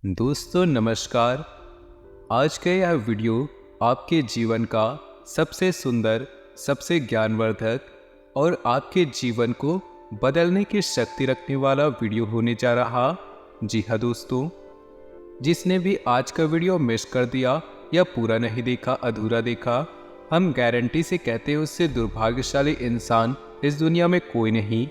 दोस्तों नमस्कार। आज का यह वीडियो आपके जीवन का सबसे सुंदर, सबसे ज्ञानवर्धक और आपके जीवन को बदलने की शक्ति रखने वाला वीडियो होने जा रहा। जी हाँ दोस्तों, जिसने भी आज का वीडियो मिस कर दिया या पूरा नहीं देखा, अधूरा देखा, हम गारंटी से कहते हैं उससे दुर्भाग्यशाली इंसान इस दुनिया में कोई नहीं।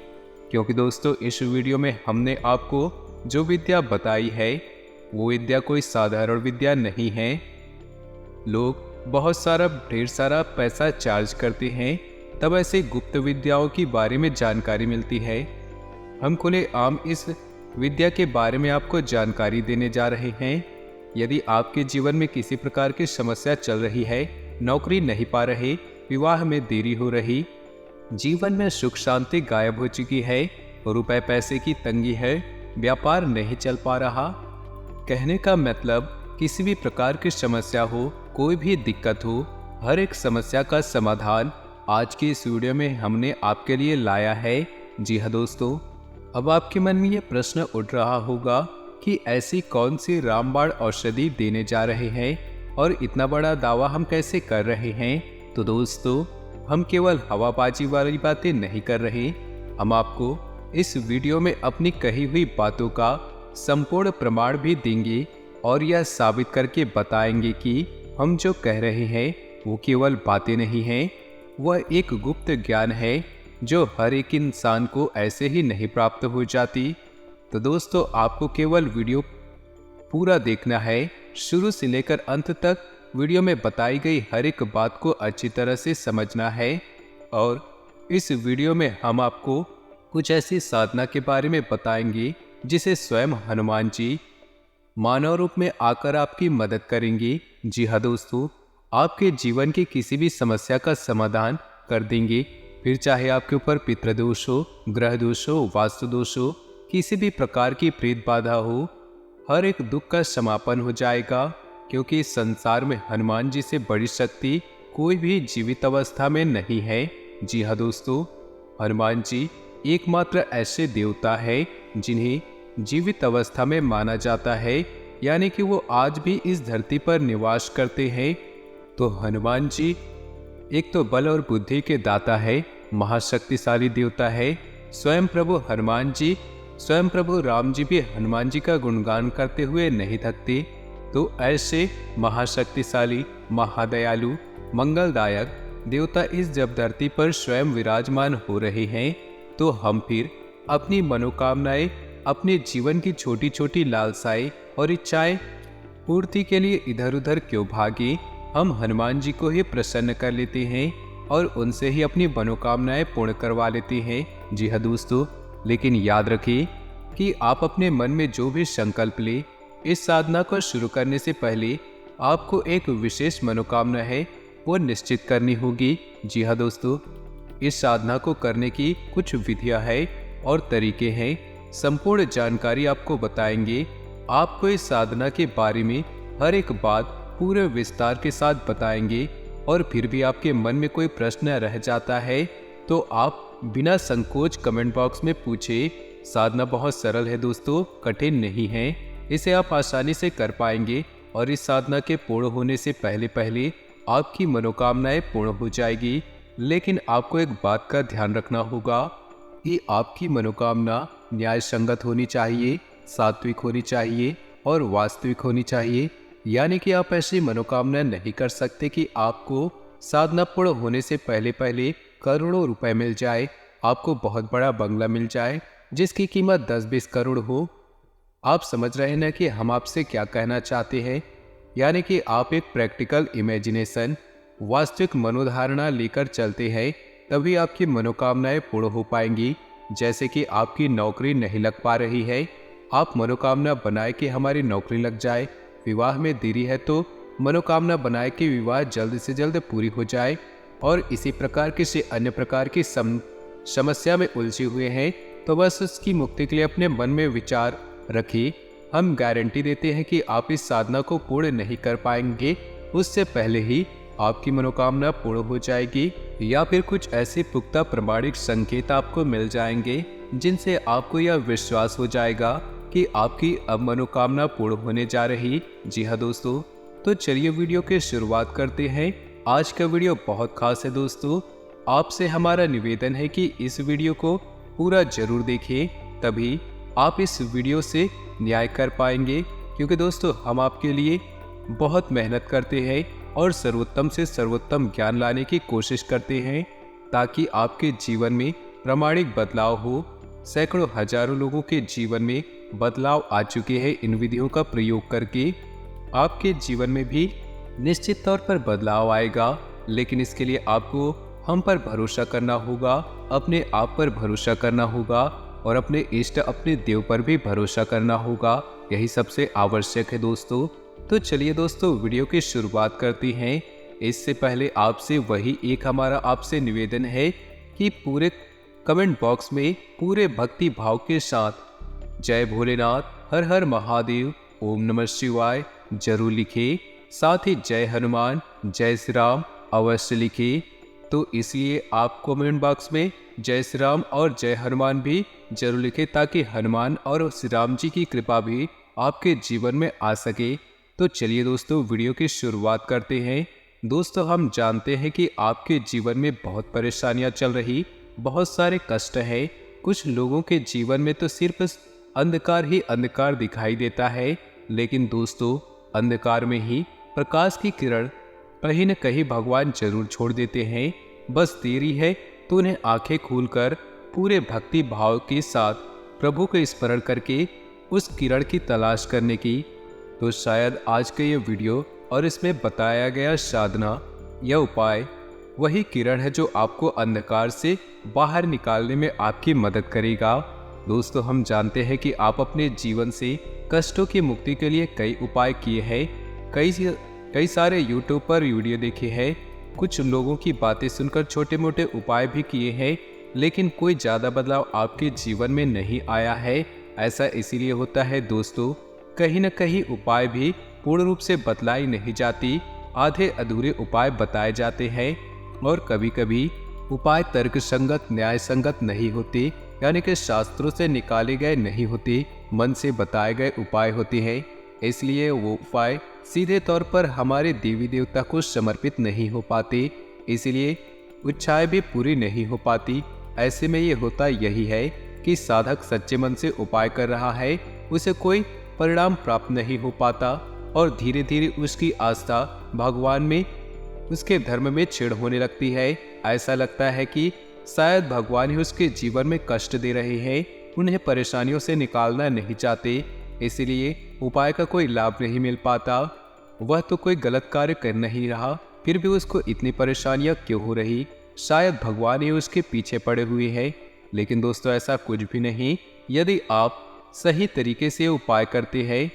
क्योंकि दोस्तों इस वीडियो में हमने आपको जो विद्या बताई है वो विद्या कोई साधारण विद्या नहीं है। लोग बहुत ढेर सारा पैसा चार्ज करते हैं तब ऐसे गुप्त विद्याओं के बारे में जानकारी मिलती है। हम खुले आम इस विद्या के बारे में आपको जानकारी देने जा रहे हैं। यदि आपके जीवन में किसी प्रकार की समस्या चल रही है, नौकरी नहीं पा रहे, विवाह में देरी हो रही, जीवन में सुख शांति गायब हो चुकी है, रुपए पैसे की तंगी है, व्यापार नहीं चल पा रहा, कहने का मतलब किसी भी प्रकार की समस्या हो, कोई भी दिक्कत हो, हर एक समस्या का समाधान आज की इस वीडियो में हमने आपके लिए लाया है। जी हाँ दोस्तों, अब आपके मन में ये प्रश्न उठ रहा होगा कि ऐसी कौन सी रामबाण औषधि देने जा रहे हैं और इतना बड़ा दावा हम कैसे कर रहे हैं। तो दोस्तों, हम केवल हवाबाजी वाली बातें नहीं कर रहे, हम आपको इस वीडियो में अपनी कही हुई बातों का संपूर्ण प्रमाण भी देंगे और यह साबित करके बताएंगे कि हम जो कह रहे हैं वो केवल बातें नहीं हैं, वह एक गुप्त ज्ञान है जो हर एक इंसान को ऐसे ही नहीं प्राप्त हो जाती। तो दोस्तों, आपको केवल वीडियो पूरा देखना है, शुरू से लेकर अंत तक वीडियो में बताई गई हर एक बात को अच्छी तरह से समझना है। और इस वीडियो में हम आपको कुछ ऐसी साधना के बारे में बताएंगे जिसे स्वयं हनुमान जी मानव रूप में आकर आपकी मदद करेंगे। जी हाँ दोस्तों, आपके जीवन की किसी भी समस्या का समाधान कर देंगे। फिर चाहे आपके ऊपर पितृदोष हो, ग्रह दोष हो, वास्तु दोष हो, किसी भी प्रकार की प्रेत बाधा हो, हर एक दुख का समापन हो जाएगा। क्योंकि इस संसार में हनुमान जी से बड़ी शक्ति कोई भी जीवित अवस्था में नहीं है। जी हाँ दोस्तों, हनुमान जी एकमात्र ऐसे देवता है जिन्हें जीवित अवस्था में माना जाता है, यानी कि वो आज भी इस धरती पर निवास करते हैं। तो हनुमान जी एक तो बल और बुद्धि के दाता है, महाशक्तिशाली देवता है। स्वयं प्रभु हनुमान जी, स्वयं प्रभु राम जी भी हनुमान जी का गुणगान करते हुए नहीं थकते। तो ऐसे महाशक्तिशाली, महादयालु, मंगलदायक देवता इस जब धरती पर स्वयं विराजमान हो रहे हैं, तो हम फिर अपनी मनोकामनाएं, अपने जीवन की छोटी छोटी लालसाएं और इच्छाएं पूर्ति के लिए इधर उधर क्यों भागे। हम हनुमान जी को ही प्रसन्न कर लेते हैं और उनसे ही अपनी मनोकामनाएं पूर्ण करवा लेते हैं। जी हाँ दोस्तों, लेकिन याद रखिए कि आप अपने मन में जो भी संकल्प ले, इस साधना को शुरू करने से पहले आपको एक विशेष मनोकामना है वो निश्चित करनी होगी। जी हाँ दोस्तों, इस साधना को करने की कुछ विधियां हैं और तरीके हैं। संपूर्ण जानकारी आपको बताएंगे। आपको इस साधना के बारे में हर एक बात पूरे विस्तार के साथ बताएंगे। और फिर भी आपके मन में कोई प्रश्न रह जाता है तो आप बिना संकोच कमेंट बॉक्स में पूछे। साधना बहुत सरल है दोस्तों, कठिन नहीं है, इसे आप आसानी से कर पाएंगे। और इस साधना के पूर्ण होने से पहले पहले आपकी मनोकामनाएं पूर्ण हो जाएगी। लेकिन आपको एक बात का ध्यान रखना होगा कि आपकी मनोकामना न्याय संगत होनी चाहिए, सात्विक होनी चाहिए और वास्तविक होनी चाहिए। यानी कि आप ऐसी मनोकामना नहीं कर सकते कि आपको साधना पूर्ण होने से पहले पहले करोड़ों रुपए मिल जाए, आपको बहुत बड़ा बंगला मिल जाए जिसकी कीमत 10-20 करोड़ हो। आप समझ रहे हैं ना कि हम आपसे क्या कहना चाहते हैं। यानी कि आप एक प्रैक्टिकल इमेजिनेशन, वास्तविक मनोधारणा लेकर चलते हैं, तभी आपकी मनोकामनाएं पूर्ण हो पाएंगी। जैसे कि आपकी नौकरी नहीं लग पा रही है, आप मनोकामना बनाए कि हमारी नौकरी लग जाए। विवाह में देरी है तो मनोकामना बनाए कि विवाह जल्द से जल्द पूरी हो जाए। और इसी प्रकार किसी अन्य प्रकार की समस्या में उलझे हुए हैं तो बस उसकी मुक्ति के लिए अपने मन में विचार रखिए। हम गारंटी देते हैं कि आप इस साधना को पूर्ण नहीं कर पाएंगे, उससे पहले ही आपकी मनोकामना पूर्ण हो जाएगी। या फिर कुछ ऐसे पुख्ता प्रमाणिक संकेत आपको मिल जाएंगे जिनसे आपको यह विश्वास हो जाएगा कि आपकी अब मनोकामना पूर्ण होने जा रही। जी हाँ दोस्तों, तो चलिए वीडियो की शुरुआत करते हैं। आज का वीडियो बहुत खास है दोस्तों। आपसे हमारा निवेदन है कि इस वीडियो को पूरा जरूर देखें, तभी आप इस वीडियो से न्याय कर पाएंगे। क्योंकि दोस्तों हम आपके लिए बहुत मेहनत करते हैं और सर्वोत्तम से सर्वोत्तम ज्ञान लाने की कोशिश करते हैं, ताकि आपके जीवन में प्रामाणिक बदलाव हो। सैकड़ों हजारों लोगों के जीवन में बदलाव आ चुके हैं इन विधियों का प्रयोग करके। आपके जीवन में भी निश्चित तौर पर बदलाव आएगा, लेकिन इसके लिए आपको हम पर भरोसा करना होगा, अपने आप पर भरोसा करना होगा और अपने इष्ट अपने देव पर भी भरोसा करना होगा। यही सबसे आवश्यक है दोस्तों। तो चलिए दोस्तों वीडियो की शुरुआत करते हैं। इससे पहले आपसे वही एक हमारा आपसे निवेदन है कि पूरे कमेंट बॉक्स में पूरे भक्ति भाव के साथ जय भोलेनाथ, हर हर महादेव, ओम नमः शिवाय जरूर लिखे। साथ ही जय हनुमान, जय श्री राम अवश्य लिखे। तो इसलिए आप कमेंट बॉक्स में जय श्री राम और जय हनुमान भी जरूर लिखें, ताकि हनुमान और श्री राम जी की कृपा भी आपके जीवन में आ सके। तो चलिए दोस्तों वीडियो की शुरुआत करते हैं। दोस्तों हम जानते हैं कि आपके जीवन में बहुत परेशानियां चल रही, बहुत सारे कष्ट हैं। कुछ लोगों के जीवन में तो सिर्फ अंधकार ही अंधकार दिखाई देता है, लेकिन दोस्तों अंधकार में ही प्रकाश की किरण कहीं न कहीं भगवान जरूर छोड़ देते हैं। बस देरी है तो उन्हें आंखें खोलकर पूरे भक्ति भाव के साथ प्रभु को स्मरण करके उस किरण की तलाश करने की। तो शायद आज का ये वीडियो और इसमें बताया गया साधना या उपाय वही किरण है जो आपको अंधकार से बाहर निकालने में आपकी मदद करेगा। दोस्तों हम जानते हैं कि आप अपने जीवन से कष्टों की मुक्ति के लिए कई उपाय किए हैं, कई सारे यूट्यूब पर वीडियो देखे हैं, कुछ लोगों की बातें सुनकर छोटे मोटे उपाय भी किए हैं, लेकिन कोई ज़्यादा बदलाव आपके जीवन में नहीं आया है। ऐसा इसीलिए होता है दोस्तों, कहीं न कहीं उपाय भी पूर्ण रूप से बतलाई नहीं जाती, आधे अधूरे उपाय बताए जाते हैं और कभी कभी उपाय तर्क संगत न्याय संगत नहीं होते, यानी कि शास्त्रों से निकाले गए नहीं होते, मन से बताए गए उपाय होते हैं। इसलिए वो उपाय सीधे तौर पर हमारे देवी देवता को समर्पित नहीं हो पाते, इसलिए इच्छाएं भी पूरी नहीं हो पाती। ऐसे में ये होता यही है कि साधक सच्चे मन से उपाय कर रहा है, उसे कोई परिणाम प्राप्त नहीं हो पाता और धीरे धीरे उसकी आस्था भगवान में, उसके धर्म में छेड़ होने लगती है। ऐसा लगता है कि शायद भगवान ही उसके जीवन में कष्ट दे रहे हैं, उन्हें परेशानियों से निकालना नहीं चाहते, इसलिए उपाय का कोई लाभ नहीं मिल पाता। वह तो कोई गलत कार्य कर नहीं रहा, फिर भी उसको इतनी परेशानियां क्यों हो रही? शायद भगवान ही उसके पीछे पड़े हुए हैं। लेकिन दोस्तों ऐसा कुछ भी नहीं। यदि आप सही तरीके से उपाय करते हैं,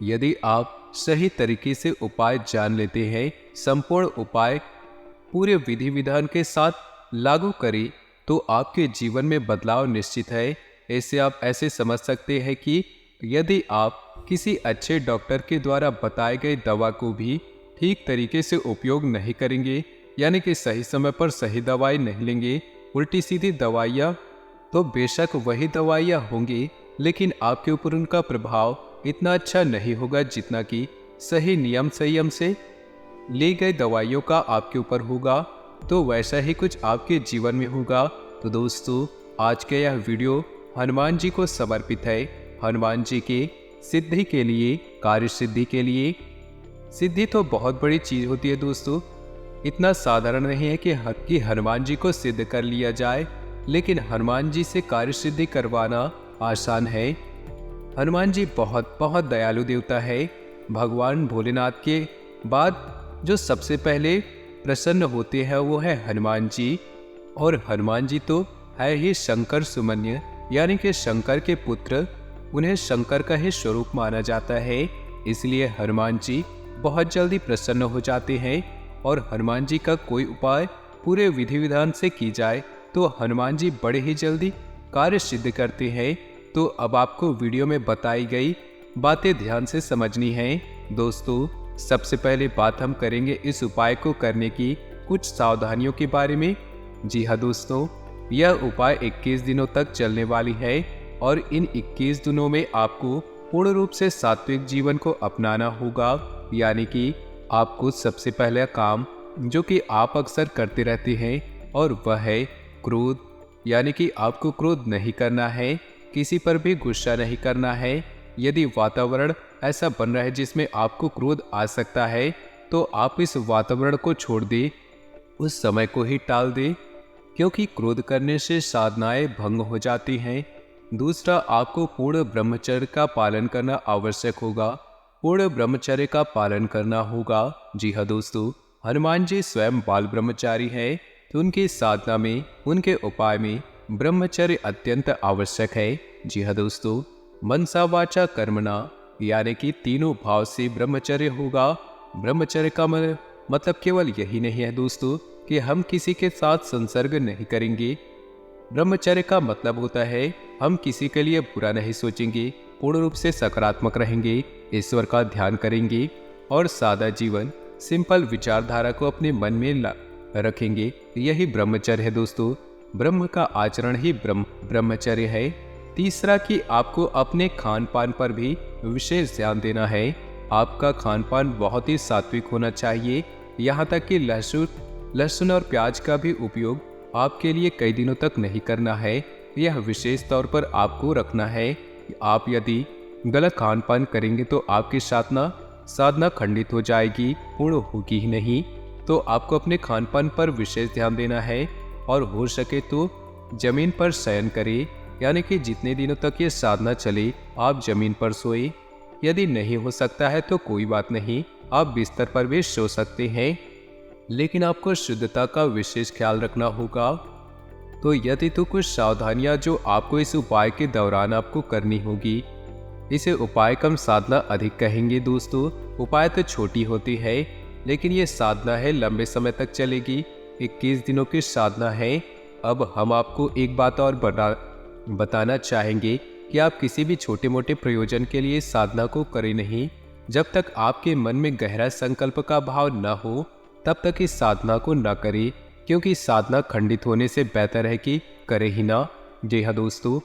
यदि आप सही तरीके से उपाय जान लेते हैं, संपूर्ण उपाय पूरे विधि विधान के साथ लागू करें, तो आपके जीवन में बदलाव निश्चित है। ऐसे आप ऐसे समझ सकते हैं कि यदि आप किसी अच्छे डॉक्टर के द्वारा बताए गए दवा को भी ठीक तरीके से उपयोग नहीं करेंगे, यानी कि सही समय पर सही दवाई नहीं लेंगे, उल्टी सीधी दवाइयाँ, तो बेशक वही दवाइयाँ होंगी, लेकिन आपके ऊपर उनका प्रभाव इतना अच्छा नहीं होगा जितना कि सही नियम संयम से ली गई दवाइयों का आपके ऊपर होगा। तो वैसा ही कुछ आपके जीवन में होगा। तो दोस्तों आज का यह वीडियो हनुमान जी को समर्पित है, हनुमान जी के सिद्धि के लिए, कार्य सिद्धि के लिए। सिद्धि तो बहुत बड़ी चीज होती है दोस्तों, इतना साधारण नहीं है कि हनुमान जी को सिद्ध कर लिया जाए, लेकिन हनुमान जी से कार्य सिद्धि करवाना आसान है। हनुमान जी बहुत बहुत दयालु देवता है। भगवान भोलेनाथ के बाद जो सबसे पहले प्रसन्न होते हैं वो है हनुमान जी, और हनुमान जी तो है ही शंकर सुमन्य, यानी कि शंकर के पुत्र, उन्हें शंकर का ही स्वरूप माना जाता है। इसलिए हनुमान जी बहुत जल्दी प्रसन्न हो जाते हैं और हनुमान जी का कोई उपाय पूरे विधि विधान से की जाए तो हनुमान जी बड़े ही जल्दी कार्य सिद्ध करते हैं। तो अब आपको वीडियो में बताई गई बातें ध्यान से समझनी है। दोस्तों सबसे पहले बात हम करेंगे इस उपाय को करने की कुछ सावधानियों के बारे में। जी हाँ दोस्तों, यह उपाय 21 दिनों तक चलने वाली है। और इन 21 दिनों में आपको पूर्ण रूप से सात्विक जीवन को अपनाना होगा। यानी कि आपको सबसे पहला काम जो कि आप अक्सर करते रहते हैं और वह है क्रोध। यानी कि आपको क्रोध नहीं करना है, किसी पर भी गुस्सा नहीं करना है। यदि वातावरण ऐसा बन रहा है जिसमें आपको क्रोध आ सकता है तो आप इस वातावरण को छोड़ दें, उस समय को ही टाल दें, क्योंकि क्रोध करने से साधनाएं भंग हो जाती हैं। दूसरा, आपको पूर्ण ब्रह्मचर्य का पालन करना आवश्यक होगा। पूर्ण ब्रह्मचर्य का पालन करना होगा। जी हाँ दोस्तों, हनुमान जी स्वयं बाल ब्रह्मचारी हैं, तो उनकी साधना में, उनके उपाय में ब्रह्मचर्य अत्यंत आवश्यक है। जी हाँ दोस्तों, मनसा वाचा कर्मणा यानी कि तीनों भाव से ब्रह्मचर्य होगा। ब्रह्मचर्य का मतलब केवल यही नहीं है दोस्तों कि हम किसी के साथ संसर्ग नहीं करेंगे। ब्रह्मचर्य का मतलब होता है हम किसी के लिए बुरा नहीं सोचेंगे, पूर्ण रूप से सकारात्मक रहेंगे, ईश्वर का ध्यान करेंगे और सादा जीवन, सिंपल विचारधारा को अपने मन में रखेंगे। यही ब्रह्मचर्य है दोस्तों। ब्रह्म का आचरण ही ब्रह्मचर्य है। तीसरा कि आपको अपने खान पान पर भी विशेष ध्यान देना है। आपका खान पान बहुत ही सात्विक होना चाहिए। यहाँ तक कि लहसुन और प्याज का भी उपयोग आपके लिए कई दिनों तक नहीं करना है। यह विशेष तौर पर आपको रखना है। आप यदि गलत खान पान करेंगे तो आपकी साधना खंडित हो जाएगी, पूर्ण होगी ही नहीं। तो आपको अपने खान पान पर विशेष ध्यान देना है और हो सके तो जमीन पर शयन करें। यानी कि जितने दिनों तक ये साधना चले आप जमीन पर सोए। यदि नहीं हो सकता है तो कोई बात नहीं, आप बिस्तर पर भी सो सकते हैं, लेकिन आपको शुद्धता का विशेष ख्याल रखना होगा। तो यदि तो कुछ सावधानियां जो आपको इस उपाय के दौरान आपको करनी होगी। इसे उपाय कम साधना अधिक कहेंगे दोस्तों। उपाय तो छोटी होती है, लेकिन ये साधना है लंबे समय तक चलेगी। 21 दिनों की साधना है। अब हम आपको एक बात और बताना चाहेंगे कि आप किसी भी छोटे मोटे प्रयोजन के लिए साधना को करें नहीं। जब तक आपके मन में गहरा संकल्प का भाव न हो तब तक इस साधना को न करें, क्योंकि साधना खंडित होने से बेहतर है कि करे ही ना। जी हाँ दोस्तों,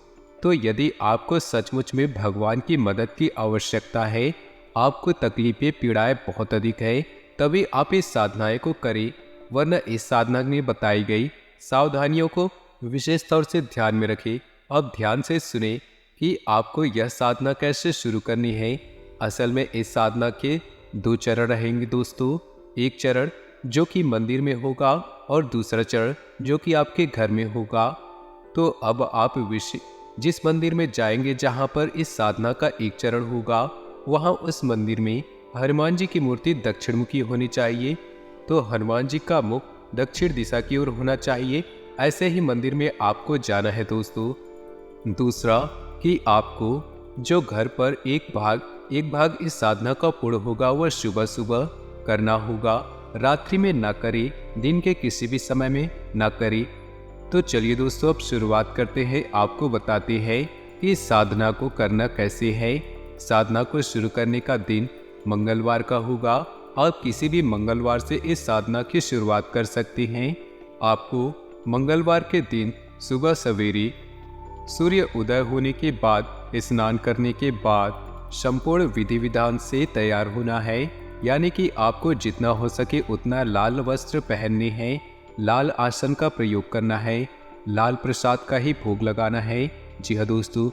तो यदि आपको सचमुच में भगवान की मदद की आवश्यकता है, आपको तकलीफें पीड़ाएं बहुत अधिक है, तभी आप इस साधनाएं को करें। वरना इस साधना में बताई गई सावधानियों को विशेष तौर से ध्यान में रखें। अब ध्यान से सुने कि आपको यह साधना कैसे शुरू करनी है। असल में इस साधना के 2 चरण रहेंगे दोस्तों। एक चरण जो कि मंदिर में होगा और दूसरा चरण जो कि आपके घर में होगा। तो अब आप जिस मंदिर में जाएंगे जहां पर इस साधना का एक चरण होगा, वहां उस मंदिर में हनुमान जी की मूर्ति दक्षिण मुखी होनी चाहिए। तो हनुमान जी का मुख दक्षिण दिशा की ओर होना चाहिए। ऐसे ही मंदिर में आपको जाना है दोस्तों। दूसरा कि आपको जो घर पर एक भाग इस साधना का पूर्ण होगा वह सुबह सुबह करना होगा। रात्रि में ना करें, दिन के किसी भी समय में ना करें। तो चलिए दोस्तों, अब शुरुआत करते हैं। आपको बताते हैं कि इस साधना को करना कैसे है। साधना को शुरू करने का दिन मंगलवार का होगा। आप किसी भी मंगलवार से इस साधना की शुरुआत कर सकते हैं। आपको मंगलवार के दिन सुबह सवेरे सूर्य उदय होने के बाद, स्नान करने के बाद संपूर्ण विधि विधान से तैयार होना है। यानी कि आपको जितना हो सके उतना लाल वस्त्र पहनने हैं, लाल आसन का प्रयोग करना है, लाल प्रसाद का ही भोग लगाना है। जी हाँ दोस्तों,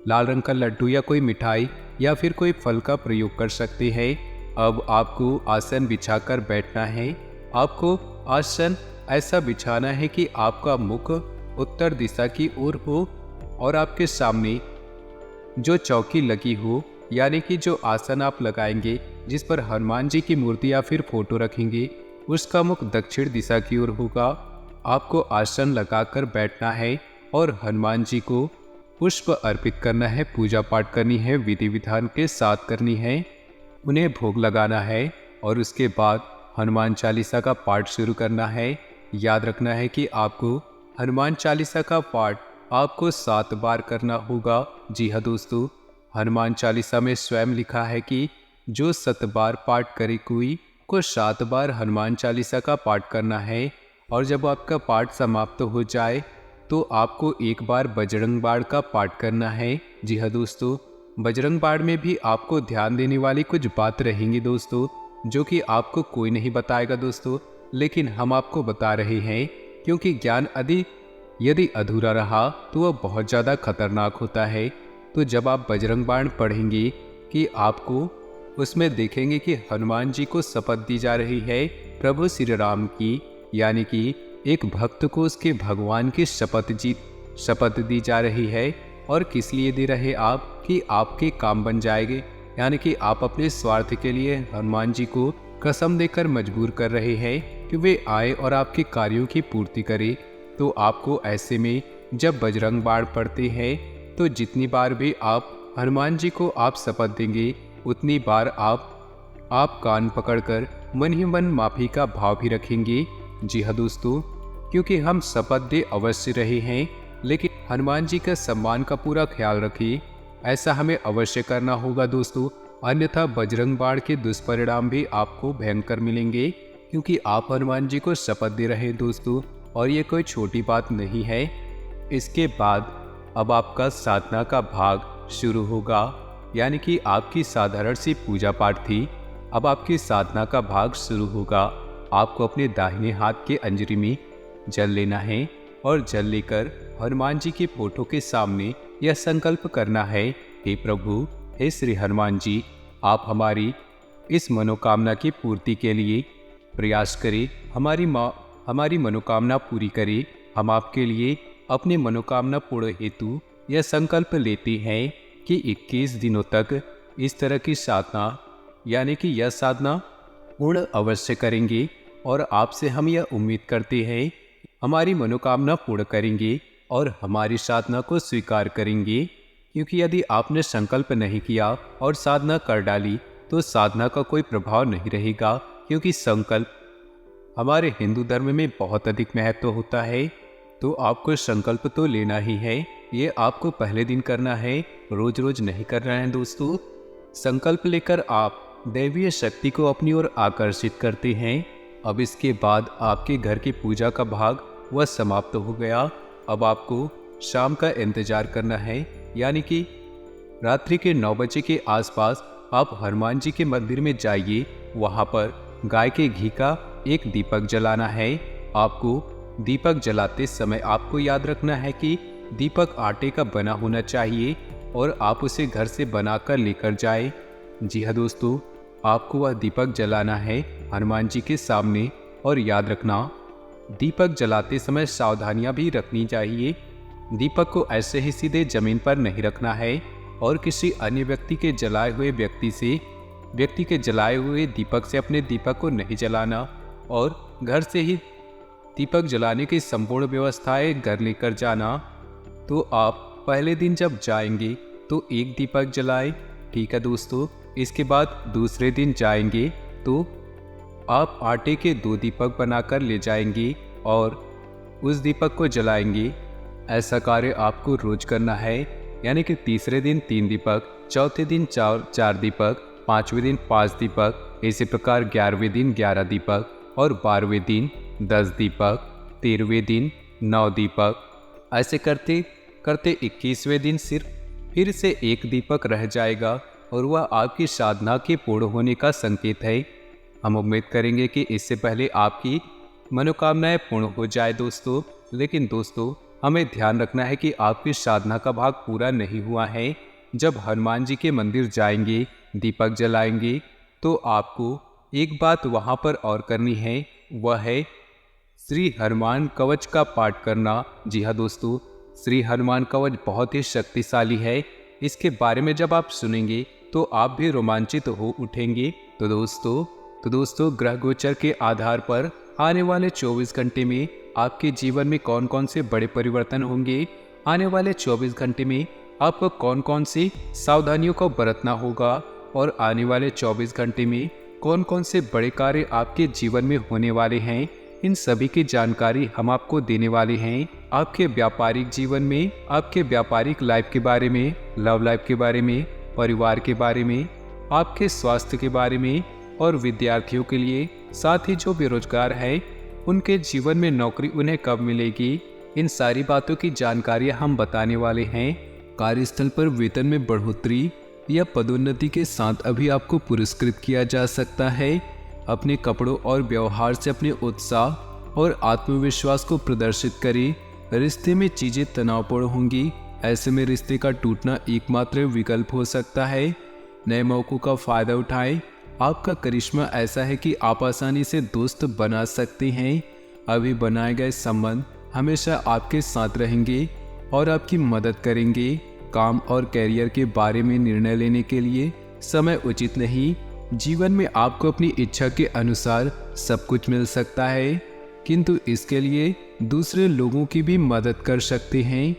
लाल रंग का लड्डू या कोई मिठाई या फिर कोई फल का प्रयोग कर सकते हैं। अब आपको आसन बिछाकर बैठना है। आपको आसन ऐसा बिछाना है कि आपका मुख उत्तर दिशा की ओर हो और आपके सामने जो चौकी लगी हो, यानी कि जो आसन आप लगाएंगे जिस पर हनुमान जी की मूर्ति या फिर फोटो रखेंगे, उसका मुख दक्षिण दिशा की ओर होगा। आपको आसन लगाकर बैठना है और हनुमान जी को पुष्प अर्पित करना है, पूजा पाठ करनी है, विधि विधान के साथ करनी है, उन्हें भोग लगाना है और उसके बाद हनुमान चालीसा का पाठ शुरू करना है। याद रखना है कि आपको हनुमान चालीसा का पाठ आपको 7 बार करना होगा। जी हाँ दोस्तों, हनुमान चालीसा में स्वयं लिखा है कि जो 7 बार पाठ करे कोई को 7 बार हनुमान चालीसा का पाठ करना है। और जब आपका पाठ समाप्त हो जाए तो आपको एक बार बजरंग बाण का पाठ करना है। जी हाँ दोस्तों, बजरंग बाण में भी आपको ध्यान देने वाली कुछ बात रहेंगी दोस्तों, जो कि आपको कोई नहीं बताएगा दोस्तों, लेकिन हम आपको बता रहे हैं, क्योंकि ज्ञान यदि अधूरा रहा तो वह बहुत ज़्यादा खतरनाक होता है। तो जब आप बजरंग बाण पढ़ेंगे कि आपको उसमें देखेंगे कि हनुमान जी को शपथ दी जा रही है प्रभु श्री राम की, यानी कि एक भक्त को उसके भगवान की शपथ दी जा रही है। और किस लिए दे रहे आप, कि आपके काम बन जाएंगे, यानी कि आप अपने स्वार्थ के लिए हनुमान जी को कसम देकर मजबूर कर रहे हैं कि वे आए और आपके कार्यों की पूर्ति करें। तो आपको ऐसे में जब बजरंग बाण पढ़ते हैं तो जितनी बार भी आप हनुमान जी को आप शपथ देंगे, उतनी बार आप कान पकड़कर मन ही मन माफी का भाव भी रखेंगे। जी हाँ दोस्तों, क्योंकि हम शपथ दे अवश्य रहे हैं, लेकिन हनुमान जी का सम्मान का पूरा ख्याल रखिए, ऐसा हमें अवश्य करना होगा दोस्तों, अन्यथा बजरंग बाण के दुष्परिणाम भी आपको भयंकर मिलेंगे, क्योंकि आप हनुमान जी को शपथ दे रहे हैं दोस्तों, और ये कोई छोटी बात नहीं है। इसके बाद अब आपका साधना का भाग शुरू होगा, यानी कि आपकी साधारण सी पूजा पाठ थी, अब आपकी साधना का भाग शुरू होगा। आपको अपने दाहिने हाथ के अंजलि में जल लेना है और जल लेकर हनुमान जी के फोटो के सामने यह संकल्प करना है, हे प्रभु, हे श्री हनुमान जी, आप हमारी इस मनोकामना की पूर्ति के लिए प्रयास करें, हमारी मनोकामना पूरी करें। हम आपके लिए अपनी मनोकामना पूर्ण हेतु यह संकल्प लेते हैं कि 21 दिनों तक इस तरह की साधना, यानी कि यह साधना पूर्ण अवश्य करेंगे, और आपसे हम यह उम्मीद करते हैं हमारी मनोकामना पूर्ण करेंगे और हमारी साधना को स्वीकार करेंगे। क्योंकि यदि आपने संकल्प नहीं किया और साधना कर डाली तो साधना का कोई प्रभाव नहीं रहेगा, क्योंकि संकल्प हमारे हिंदू धर्म में बहुत अधिक महत्व होता है। तो आपको संकल्प तो लेना ही है, ये आपको पहले दिन करना है, रोज रोज नहीं करना है दोस्तों। संकल्प लेकर आप दैवीय शक्ति को अपनी ओर आकर्षित करते हैं। अब इसके बाद आपके घर की पूजा का भाग वह समाप्त हो गया। अब आपको शाम का इंतजार करना है, यानी कि रात्रि के 9 बजे के आसपास आप हनुमान जी के मंदिर में जाइए। वहाँ पर गाय के घी का एक दीपक जलाना है। आपको दीपक जलाते समय आपको याद रखना है कि दीपक आटे का बना होना चाहिए और आप उसे घर से बनाकर लेकर जाएं। जी हाँ दोस्तों, आपको वह दीपक जलाना है हनुमान जी के सामने। और याद रखना, दीपक जलाते समय सावधानियां भी रखनी चाहिए। दीपक को ऐसे ही सीधे जमीन पर नहीं रखना है और किसी अन्य व्यक्ति के जलाए हुए दीपक से अपने दीपक को नहीं जलाना, और घर से ही दीपक जलाने की संपूर्ण व्यवस्थाएं घर लेकर जाना। तो आप पहले दिन जब जाएंगे तो एक दीपक जलाएं, ठीक है दोस्तों। इसके बाद दूसरे दिन जाएंगे तो आप आटे के 2 दीपक बनाकर ले जाएंगे और उस दीपक को जलाएंगे। ऐसा कार्य आपको रोज करना है, यानी कि तीसरे दिन 3 दीपक, चौथे दिन 4 दीपक, 5वें दिन 5 दीपक, इसी प्रकार 11वें दिन 11 दीपक और 12वें दिन 10 दीपक, 13वें दिन 9 दीपक। ऐसे करते करते 21वें दिन सिर्फ फिर से 1 दीपक रह जाएगा और वह आपकी साधना के पूर्ण होने का संकेत है। हम उम्मीद करेंगे कि इससे पहले आपकी मनोकामनाएं पूर्ण हो जाए दोस्तों। लेकिन दोस्तों, हमें ध्यान रखना है कि आपकी साधना का भाग पूरा नहीं हुआ है। जब हनुमान जी के मंदिर जाएंगे, दीपक जलाएंगे, तो आपको एक बात वहाँ पर और करनी है, वह है श्री हनुमान कवच का पाठ करना। जी हाँ दोस्तों, श्री हनुमान कवच बहुत ही शक्तिशाली है। इसके बारे में जब आप सुनेंगे तो आप भी रोमांचित हो उठेंगे। तो दोस्तों ग्रह गोचर के आधार पर आने वाले 24 घंटे में आपके जीवन में कौन कौन से बड़े परिवर्तन होंगे, आने वाले 24 घंटे में आपको कौन कौन सी सावधानियों को बरतना होगा, और आने वाले 24 घंटे में कौन कौन से बड़े कार्य आपके जीवन में होने वाले हैं, इन सभी की जानकारी हम आपको देने वाले हैं। आपके व्यापारिक जीवन में, आपके व्यापारिक लाइफ के बारे में, लव लाइफ के बारे में, परिवार के बारे में, आपके स्वास्थ्य के बारे में, और विद्यार्थियों के लिए, साथ ही जो बेरोजगार है उनके जीवन में नौकरी उन्हें कब मिलेगी, इन सारी बातों की जानकारी हम बताने वाले हैं। कार्यस्थल पर वेतन में बढ़ोतरी या पदोन्नति के साथ अभी आपको पुरस्कृत किया जा सकता है। अपने कपड़ों और व्यवहार से अपने उत्साह और आत्मविश्वास को प्रदर्शित करें। रिश्ते में चीजें तनावपूर्ण होंगी, ऐसे में रिश्ते का टूटना एकमात्र विकल्प हो सकता है। नए मौकों का फायदा उठाएं। आपका करिश्मा ऐसा है कि आप आसानी से दोस्त बना सकते हैं। अभी बनाए गए संबंध हमेशा आपके साथ रहेंगे और आपकी मदद करेंगे। काम और कैरियर के बारे में निर्णय लेने के लिए समय उचित नहीं। जीवन में आपको अपनी इच्छा के अनुसार सब कुछ मिल सकता है, किंतु इसके लिए दूसरे लोगों की भी मदद कर सकते हैं।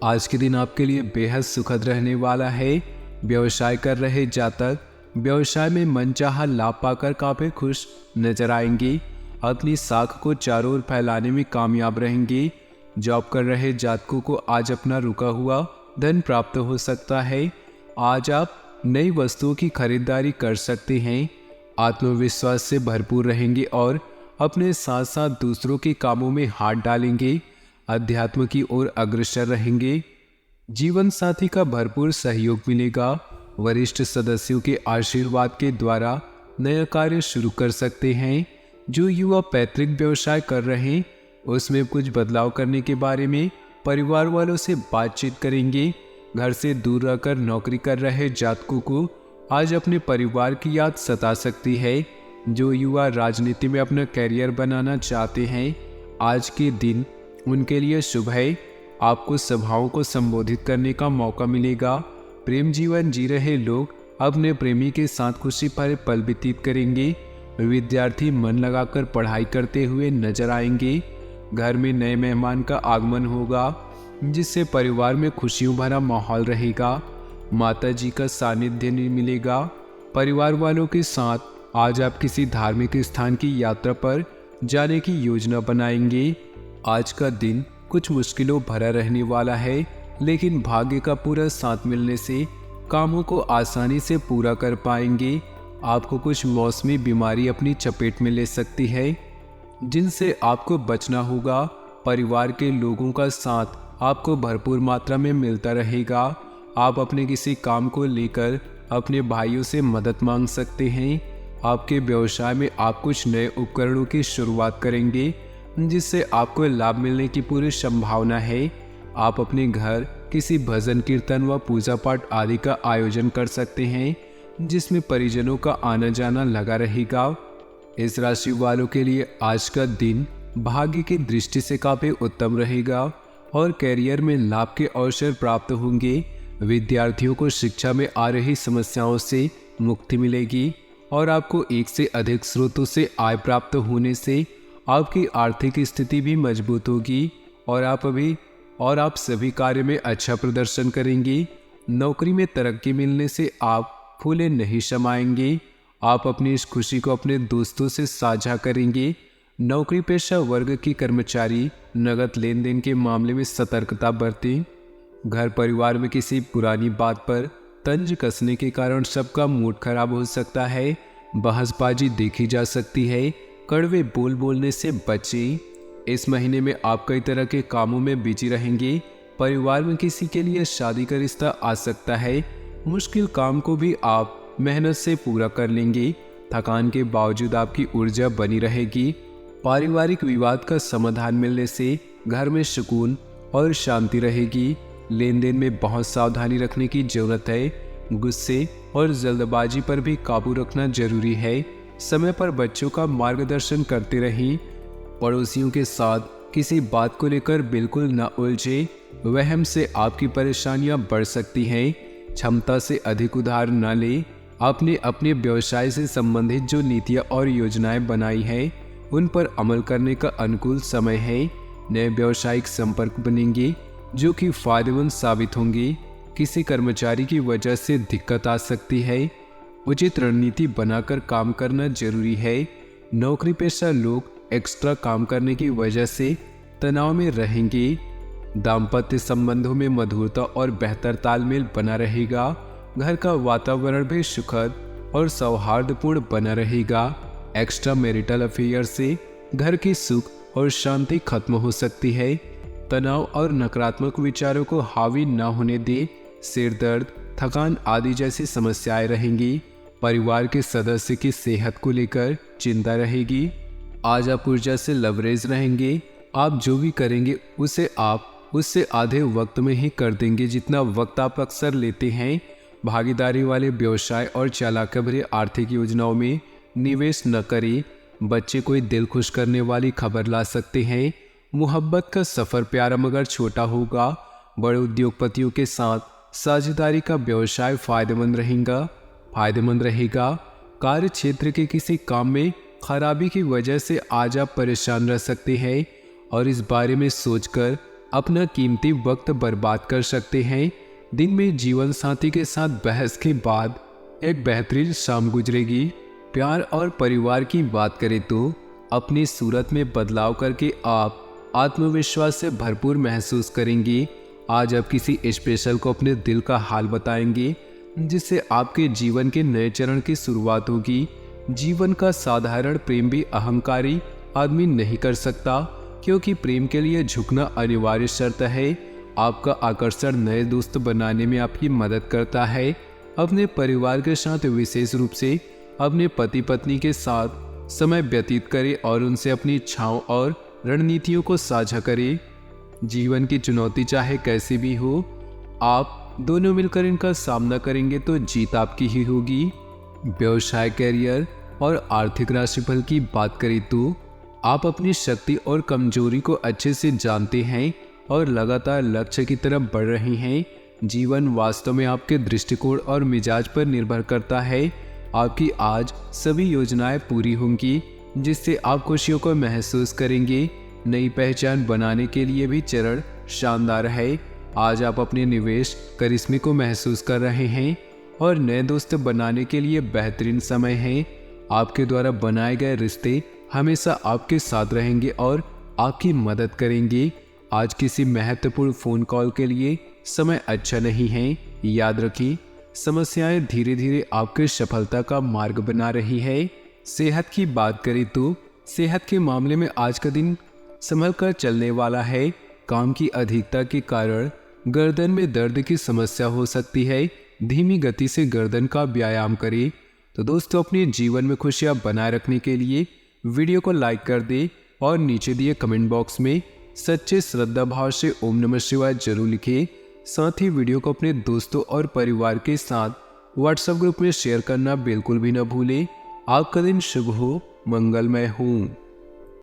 आज के दिन आपके लिए बेहद सुखद रहने वाला है। व्यवसाय कर रहे जातक व्यवसाय में मनचाहा लाभ पाकर काफी खुश नजर आएंगे। अपनी साख को चारों ओर फैलाने में कामयाब रहेंगे। जॉब कर रहे जातकों को आज अपना रुका हुआ धन प्राप्त हो सकता है। आज आप नई वस्तुओं की खरीदारी कर सकते हैं। आत्मविश्वास से भरपूर रहेंगे और अपने साथ साथ दूसरों के कामों में हाथ डालेंगे। अध्यात्म की ओर अग्रसर रहेंगे। जीवन साथी का भरपूर सहयोग मिलेगा। वरिष्ठ सदस्यों के आशीर्वाद के द्वारा नया कार्य शुरू कर सकते हैं। जो युवा पैतृक व्यवसाय कर रहे हैं उसमें कुछ बदलाव करने के बारे में परिवार वालों से बातचीत करेंगे। घर से दूर रहकर नौकरी कर रहे जातकों को आज अपने परिवार की याद सता सकती है। जो युवा राजनीति में अपना कैरियर बनाना चाहते हैं आज के दिन उनके लिए शुभ है। आपको सभाओं को संबोधित करने का मौका मिलेगा। प्रेम जीवन जी रहे लोग अपने प्रेमी के साथ खुशी भरे पल व्यतीत करेंगे। विद्यार्थी मन लगाकर पढ़ाई करते हुए नजर आएंगे। घर में नए मेहमान का आगमन होगा जिससे परिवार में खुशियों भरा माहौल रहेगा। माता जी का सानिध्य मिलेगा। परिवार वालों के साथ आज आप किसी धार्मिक स्थान की यात्रा पर जाने की योजना बनाएंगे। आज का दिन कुछ मुश्किलों भरा रहने वाला है, लेकिन भाग्य का पूरा साथ मिलने से कामों को आसानी से पूरा कर पाएंगे। आपको कुछ मौसमी बीमारी अपनी चपेट में ले सकती है जिनसे आपको बचना होगा। परिवार के लोगों का साथ आपको भरपूर मात्रा में मिलता रहेगा। आप अपने किसी काम को लेकर अपने भाइयों से मदद मांग सकते हैं। आपके व्यवसाय में आप कुछ नए उपकरणों की शुरुआत करेंगे जिससे आपको लाभ मिलने की पूरी संभावना है। आप अपने घर किसी भजन कीर्तन व पूजा पाठ आदि का आयोजन कर सकते हैं जिसमें परिजनों का आना जाना लगा रहेगा। इस राशि वालों के लिए आज का दिन भाग्य की दृष्टि से काफी उत्तम रहेगा और कैरियर में लाभ के अवसर प्राप्त होंगे। विद्यार्थियों को शिक्षा में आ रही समस्याओं से मुक्ति मिलेगी और आपको एक से अधिक स्रोतों से आय प्राप्त होने से आपकी आर्थिक स्थिति भी मजबूत होगी और आप सभी कार्य में अच्छा प्रदर्शन करेंगे। नौकरी में तरक्की मिलने से आप फूले नहीं समाएंगे। आप अपनी इस खुशी को अपने दोस्तों से साझा करेंगे। नौकरी पेशा वर्ग की कर्मचारी नगद लेन देन के मामले में सतर्कता बरतें। घर परिवार में किसी पुरानी बात पर तंज कसने के कारण सबका मूड खराब हो सकता है। बहसबाजी देखी जा सकती है। कड़वे बोल बोलने से बचें। इस महीने में आप कई तरह के कामों में बिजी रहेंगे। परिवार में किसी के लिए शादी का रिश्ता आ सकता है। मुश्किल काम को भी आप मेहनत से पूरा कर लेंगे। थकान के बावजूद आपकी ऊर्जा बनी रहेगी। पारिवारिक विवाद का समाधान मिलने से घर में सुकून और शांति रहेगी। लेन देन में बहुत सावधानी रखने की जरूरत है। गुस्से और जल्दबाजी पर भी काबू रखना जरूरी है। समय पर बच्चों का मार्गदर्शन करते रहें। पड़ोसियों के साथ किसी बात को लेकर बिल्कुल न उलझे। वहम से आपकी परेशानियां बढ़ सकती हैं। क्षमता से अधिक उधार न ले। आपने अपने व्यवसाय से संबंधित जो नीतियां और योजनाएं बनाई हैं उन पर अमल करने का अनुकूल समय है। नए व्यावसायिक संपर्क बनेंगे जो कि फायदेमंद साबित होंगे। किसी कर्मचारी की वजह से दिक्कत आ सकती है। उचित रणनीति बनाकर काम करना जरूरी है। नौकरी पेशा लोग एक्स्ट्रा काम करने की वजह से तनाव में रहेंगे। दाम्पत्य संबंधों में मधुरता और बेहतर तालमेल बना रहेगा। घर का वातावरण भी सुखद और सौहार्दपूर्ण बना रहेगा। एक्स्ट्रा मैरिटल अफेयर से घर की सुख और शांति खत्म हो सकती है। तनाव और नकारात्मक विचारों को हावी न होने दे। सिर दर्द, थकान आदि जैसी समस्याएं रहेंगी। परिवार के सदस्य की सेहत को लेकर चिंता रहेगी। आज आप ऊर्जा से लवरेज रहेंगे। आप जो भी करेंगे उसे आप उससे आधे वक्त में ही कर देंगे जितना वक्त आप अक्सर लेते हैं। भागीदारी वाले व्यवसाय और चालाकी भरी आर्थिक योजनाओं में निवेश न करें। बच्चे कोई दिल खुश करने वाली खबर ला सकते हैं। मोहब्बत का सफ़र प्यारा मगर छोटा होगा। बड़े उद्योगपतियों के साथ साझेदारी का व्यवसाय फायदेमंद रहेगा। कार्य क्षेत्र के किसी काम में खराबी की वजह से आज आप परेशान रह सकते हैं और इस बारे में सोचकर अपना कीमती वक्त बर्बाद कर सकते हैं। दिन में जीवन साथी के साथ बहस के बाद एक बेहतरीन शाम गुजरेगी। प्यार और परिवार की बात करें तो अपनी सूरत में बदलाव करके आप आत्मविश्वास से भरपूर महसूस करेंगे। आज आप किसी स्पेशल को अपने दिल का हाल बताएंगे जिससे आपके जीवन के नए चरण की शुरुआत होगी। जीवन का साधारण प्रेम भी अहंकारी आदमी नहीं कर सकता, क्योंकि प्रेम के लिए झुकना अनिवार्य शर्त है। आपका आकर्षण नए दोस्त बनाने में आपकी मदद करता है। अपने परिवार के साथ, विशेष रूप से अपने पति पत्नी के साथ समय व्यतीत करें और उनसे अपनी इच्छाओं और रणनीतियों को साझा करें। जीवन की चुनौती चाहे कैसी भी हो, आप दोनों मिलकर इनका सामना करेंगे तो जीत आपकी ही होगी। व्यवसाय, कैरियर और आर्थिक राशिफल की बात करें तो आप अपनी शक्ति और कमजोरी को अच्छे से जानते हैं और लगातार लक्ष्य की तरफ बढ़ रहे हैं। जीवन वास्तव में आपके दृष्टिकोण और मिजाज पर निर्भर करता है। आपकी आज सभी योजनाएं पूरी होंगी जिससे आप खुशियों को महसूस करेंगे। नई पहचान बनाने के लिए भी चरण शानदार है। आज आप अपने निवेश करिश्मे को महसूस कर रहे हैं और नए दोस्त बनाने के लिए बेहतरीन समय है। आपके द्वारा बनाए गए रिश्ते हमेशा आपके साथ रहेंगे और आपकी मदद करेंगे। आज किसी महत्वपूर्ण फ़ोन कॉल के लिए समय अच्छा नहीं है। याद रखिए, समस्याएं धीरे धीरे आपके सफलता का मार्ग बना रही है। सेहत की बात करें तो सेहत के मामले में आज का दिन संभल कर चलने वाला है। काम की अधिकता के कारण गर्दन में दर्द की समस्या हो सकती है। धीमी गति से गर्दन का व्यायाम करें। तो दोस्तों, अपने जीवन में खुशियां बनाए रखने के लिए वीडियो को लाइक कर दें और नीचे दिए कमेंट बॉक्स में सच्चे श्रद्धा भाव से ओम नमः शिवाय जरूर लिखें। साथ ही वीडियो को अपने दोस्तों और परिवार के साथ व्हाट्सएप ग्रुप में शेयर करना बिल्कुल भी न भूलें। आपका दिन शुभ हो, मंगलमय हो।